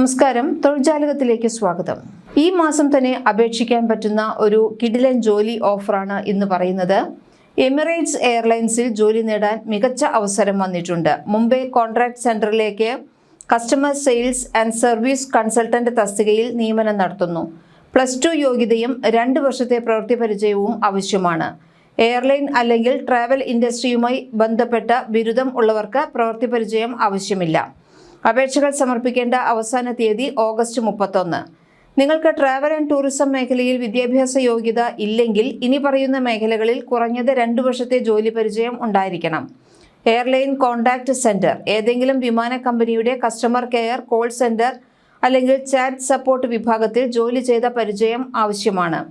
നമസ്കാരം, തൊഴിൽജാലകത്തിലേക്ക് സ്വാഗതം. ഈ മാസം തന്നെ അപേക്ഷിക്കാൻ പറ്റുന്ന ഒരു കിടിലൻ ജോലി ഓഫറാണ് ഇന്ന് പറയുന്നത്. എമിറേറ്റ്സ് എയർലൈൻസിൽ ജോലി നേടാൻ മികച്ച അവസരം വന്നിട്ടുണ്ട്. മുംബൈ കോൺട്രാക്ട് സെന്ററിലേക്ക് customer sales and service consultant തസ്തികയിൽ നിയമനം നടത്തുന്നു. +2 യോഗ്യതയും 2 വർഷത്തെ പ്രവൃത്തി പരിചയവും ആവശ്യമാണ്. എയർലൈൻ അല്ലെങ്കിൽ ട്രാവൽ ഇൻഡസ്ട്രിയുമായി ബന്ധപ്പെട്ട ബിരുദം ഉള്ളവർക്ക് പ്രവൃത്തി പരിചയം ആവശ്യമില്ല. അപേക്ഷകൾ സമർപ്പിക്കേണ്ട അവസാന തീയതി ഓഗസ്റ്റ് 31. നിങ്ങൾക്ക് ട്രാവൽ ആൻഡ് ടൂറിസം മേഖലയിൽ വിദ്യാഭ്യാസ യോഗ്യത ഇല്ലെങ്കിൽ ഇനി പറയുന്ന മേഖലകളിൽ കുറഞ്ഞത് 2 വർഷത്തെ ജോലി പരിചയം ഉണ്ടായിരിക്കണം. എയർലൈൻ കോൺടാക്ട് സെന്റർ, ഏതെങ്കിലും വിമാന കമ്പനിയുടെ കസ്റ്റമർ കെയർ, കോൾ സെന്റർ അല്ലെങ്കിൽ ചാറ്റ് സപ്പോർട്ട് വിഭാഗത്തിൽ ജോലി ചെയ്ത പരിചയം ആവശ്യമാണ്.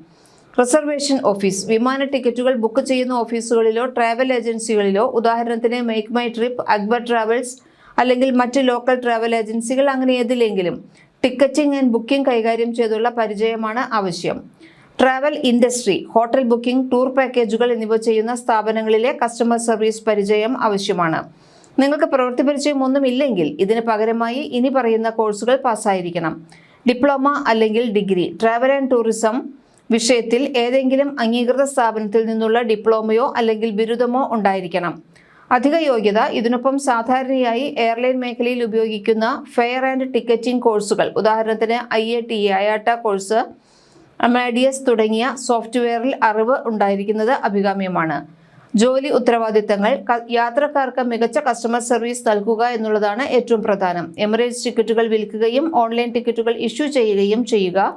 റിസർവേഷൻ ഓഫീസ്, വിമാന ടിക്കറ്റുകൾ ബുക്ക് ചെയ്യുന്ന ഓഫീസുകളിലോ ട്രാവൽ ഏജൻസികളിലോ, ഉദാഹരണത്തിന് make my trip, Akbar travels അല്ലെങ്കിൽ മറ്റ് ലോക്കൽ ട്രാവൽ ഏജൻസികൾ, അങ്ങനെ ഏതിലെങ്കിലും ടിക്കറ്റിംഗ് ആൻഡ് ബുക്കിംഗ് കൈകാര്യം ചെയ്തുള്ള പരിചയമാണ് ആവശ്യം. Travel industry, hotel booking, tour പാക്കേജുകൾ എന്നിവ ചെയ്യുന്ന സ്ഥാപനങ്ങളിലെ കസ്റ്റമർ സർവീസ് പരിചയം ആവശ്യമാണ്. നിങ്ങൾക്ക് പ്രവൃത്തി പരിചയം ഒന്നുമില്ലെങ്കിൽ ഇതിന് പകരമായി ഇനി പറയുന്ന കോഴ്സുകൾ പാസ്സായിരിക്കണം. ഡിപ്ലോമ അല്ലെങ്കിൽ ഡിഗ്രി, ട്രാവൽ ആൻഡ് ടൂറിസം വിഷയത്തിൽ ഏതെങ്കിലും അംഗീകൃത സ്ഥാപനത്തിൽ നിന്നുള്ള ഡിപ്ലോമയോ അല്ലെങ്കിൽ ബിരുദമോ ഉണ്ടായിരിക്കണം. അധിക യോഗ്യത, ഇതിനൊപ്പം സാധാരണയായി എയർലൈൻ മേഖലയിൽ ഉപയോഗിക്കുന്ന ഫെയർ ആൻഡ് ടിക്കറ്റിംഗ് കോഴ്സുകൾ, ഉദാഹരണത്തിന് IATA, IATA കോഴ്സ്, അമാഡിയസ് തുടങ്ങിയ സോഫ്റ്റ്വെയറിൽ അറിവ് ഉണ്ടായിരിക്കുന്നത് അഭികാമ്യമാണ്. ജോലി ഉത്തരവാദിത്തങ്ങൾ, യാത്രക്കാർക്ക് മികച്ച കസ്റ്റമർ സർവീസ് നൽകുക എന്നുള്ളതാണ് ഏറ്റവും പ്രധാനം. എമിറേറ്റ്സ് ടിക്കറ്റുകൾ വിൽക്കുകയും ഓൺലൈൻ ടിക്കറ്റുകൾ ഇഷ്യൂ ചെയ്യുകയും ചെയ്യുക.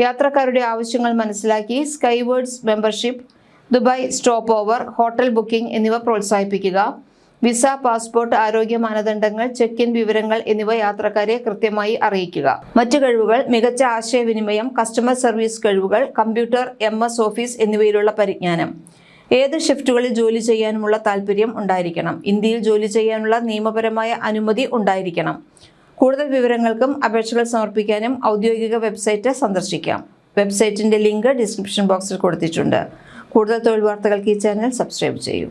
യാത്രക്കാരുടെ ആവശ്യങ്ങൾ മനസ്സിലാക്കി Skywards membership, Dubai stopover, hotel booking എന്നിവ പ്രോത്സാഹിപ്പിക്കുക. വിസ, പാസ്പോർട്ട്, ആരോഗ്യ മാനദണ്ഡങ്ങൾ, ചെക്ക് ഇൻ വിവരങ്ങൾ എന്നിവ യാത്രക്കാരെ കൃത്യമായി അറിയിക്കുക. മറ്റു കഴിവുകൾ, മികച്ച ആശയവിനിമയം, കസ്റ്റമർ സർവീസ് കഴിവുകൾ, കമ്പ്യൂട്ടർ, MS ഓഫീസ് എന്നിവയിലുള്ള പരിജ്ഞാനം. ഏത് ഷിഫ്റ്റുകളിൽ ജോലി ചെയ്യാനുമുള്ള താല്പര്യം ഉണ്ടായിരിക്കണം. ഇന്ത്യയിൽ ജോലി ചെയ്യാനുള്ള നിയമപരമായ അനുമതി ഉണ്ടായിരിക്കണം. കൂടുതൽ വിവരങ്ങൾക്കും അപേക്ഷകൾ സമർപ്പിക്കാനും ഔദ്യോഗിക വെബ്സൈറ്റ് സന്ദർശിക്കാം. വെബ്സൈറ്റിന്റെ ലിങ്ക് ഡിസ്ക്രിപ്ഷൻ ബോക്സിൽ കൊടുത്തിട്ടുണ്ട്. കൂടുതൽ തൊഴിൽ വാർത്തകൾക്ക് ഈ ചാനൽ സബ്സ്ക്രൈബ് ചെയ്യൂ.